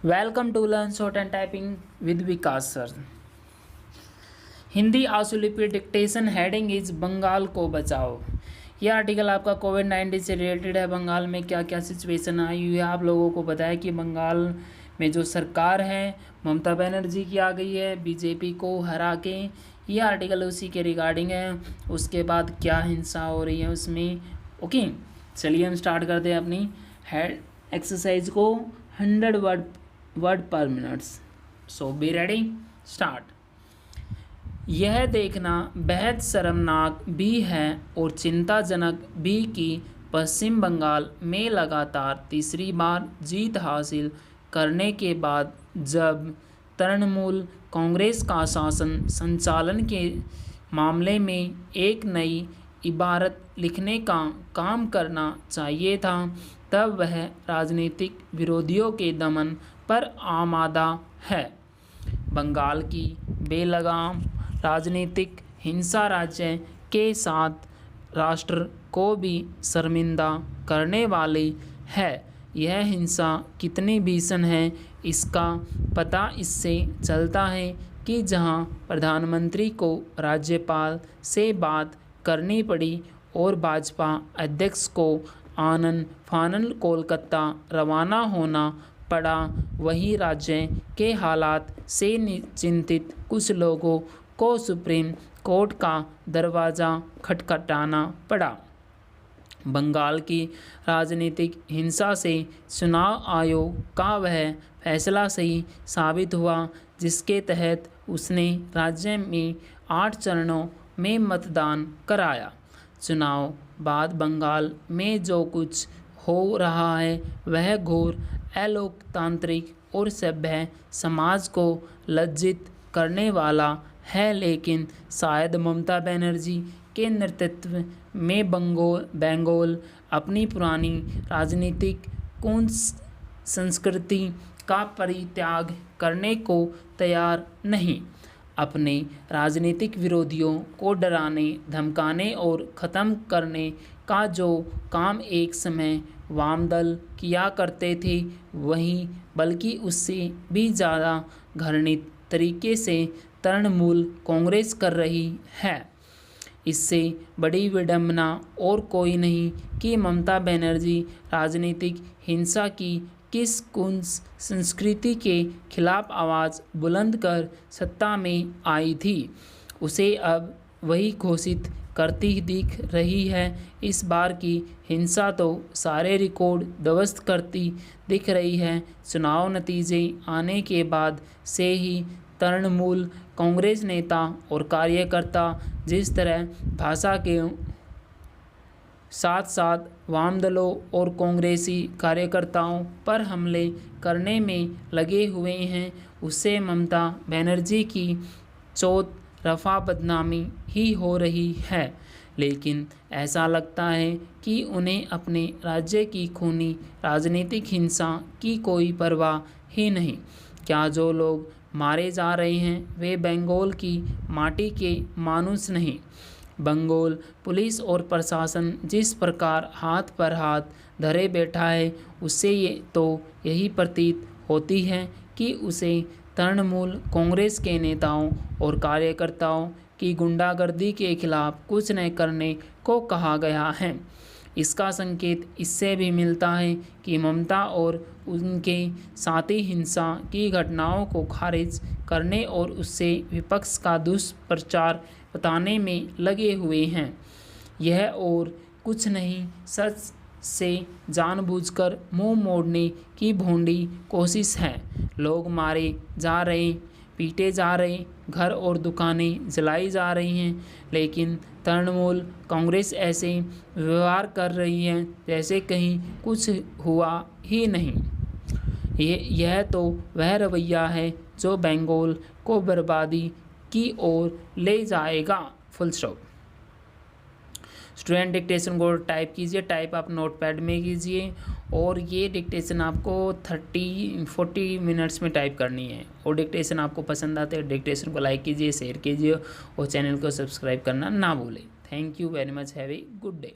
Welcome to learn shorthand typing with Vikas sir. Hindi आशुलिपि dictation heading is Bengal को बचाओ। यह आर्टिकल आपका कोविड-19 से रिलेटेड है। बंगाल में क्या क्या सिचुएशन आई हुई है। आप लोगों को पता है कि बंगाल में जो सरकार है ममता बनर्जी की आ गई है बीजेपी को हरा के। ये आर्टिकल उसी के रिगार्डिंग है। उसके बाद क्या हिंसा हो रही है उसमें। ओके, चलिए हम स्टार्ट करते हैं अपनी हेड एक्सरसाइज को। 100 वर्ड पर minutes. So be ready, start. यह देखना बेहद शर्मनाक भी है और चिंताजनक भी कि पश्चिम बंगाल में लगातार तीसरी बार जीत हासिल करने के बाद जब तृणमूल कांग्रेस का शासन संचालन के मामले में एक नई इबारत लिखने का काम करना चाहिए था, तब वह राजनीतिक विरोधियों के दमन पर आमादा है। बंगाल की बेलगाम राजनीतिक हिंसा राज्य के साथ राष्ट्र को भी शर्मिंदा करने वाली है। यह हिंसा कितनी भीषण है इसका पता इससे चलता है कि जहां प्रधानमंत्री को राज्यपाल से बात करनी पड़ी और भाजपा अध्यक्ष को आनन फानन कोलकाता रवाना होना पड़ा, वहीं राज्य के हालात से चिंतित कुछ लोगों को सुप्रीम कोर्ट का दरवाज़ा खटखटाना पड़ा। बंगाल की राजनीतिक हिंसा से चुनाव आयोग का वह फैसला सही साबित हुआ जिसके तहत उसने राज्य में 8 चरणों में मतदान कराया। चुनाव बाद बंगाल में जो कुछ हो रहा है वह घोर अलोकतांत्रिक और सभ्य समाज को लज्जित करने वाला है, लेकिन शायद ममता बनर्जी के नेतृत्व में बंगाल अपनी पुरानी राजनीतिक संस्कृति का परित्याग करने को तैयार नहीं। अपने राजनीतिक विरोधियों को डराने धमकाने और ख़त्म करने का जो काम एक समय वामदल किया करते थे, वहीं बल्कि उससे भी ज़्यादा घृणित तरीके से तृणमूल कांग्रेस कर रही है। इससे बड़ी विडंबना और कोई नहीं कि ममता बनर्जी राजनीतिक हिंसा की किस संस्कृति के खिलाफ आवाज़ बुलंद कर सत्ता में आई थी, उसे अब वही घोषित करती दिख रही है। इस बार की हिंसा तो सारे रिकॉर्ड ध्वस्त करती दिख रही है। चुनाव नतीजे आने के बाद से ही तृणमूल कांग्रेस नेता और कार्यकर्ता जिस तरह भाषा के साथ साथ वाम दलों और कांग्रेसी कार्यकर्ताओं पर हमले करने में लगे हुए हैं, उससे ममता बनर्जी की चौतरफा बदनामी ही हो रही है। लेकिन ऐसा लगता है कि उन्हें अपने राज्य की खूनी राजनीतिक हिंसा की कोई परवाह ही नहीं। क्या जो लोग मारे जा रहे हैं वे बंगाल की माटी के मानुस नहीं। बंगाल पुलिस और प्रशासन जिस प्रकार हाथ पर हाथ धरे बैठा है, उससे यही प्रतीत होती है कि उसे तृणमूल कांग्रेस के नेताओं और कार्यकर्ताओं की गुंडागर्दी के खिलाफ कुछ न करने को कहा गया है। इसका संकेत इससे भी मिलता है कि ममता और उनके साथी हिंसा की घटनाओं को खारिज करने और उससे विपक्ष का दुष्प्रचार बताने में लगे हुए हैं। यह और कुछ नहीं, सच से जानबूझकर मुंह मोड़ने की भोंडी कोशिश है। लोग मारे जा रहे, पीटे जा रहे, घर और दुकानें जलाई जा रही हैं, लेकिन तृणमूल कांग्रेस ऐसे व्यवहार कर रही है जैसे कहीं कुछ हुआ ही नहीं। यह तो वह रवैया है जो बंगाल को बर्बादी की ओर ले जाएगा। Full stop. स्टूडेंट डिक्टेशन को टाइप कीजिए, टाइप आप नोटपैड में कीजिए और ये डिक्टेशन आपको 40 मिनट्स में टाइप करनी है। और डिक्टेशन आपको पसंद आते हैं डिक्टेशन को लाइक कीजिए, शेयर कीजिए और चैनल को सब्सक्राइब करना ना भूलें। Thank you very much, have a good day.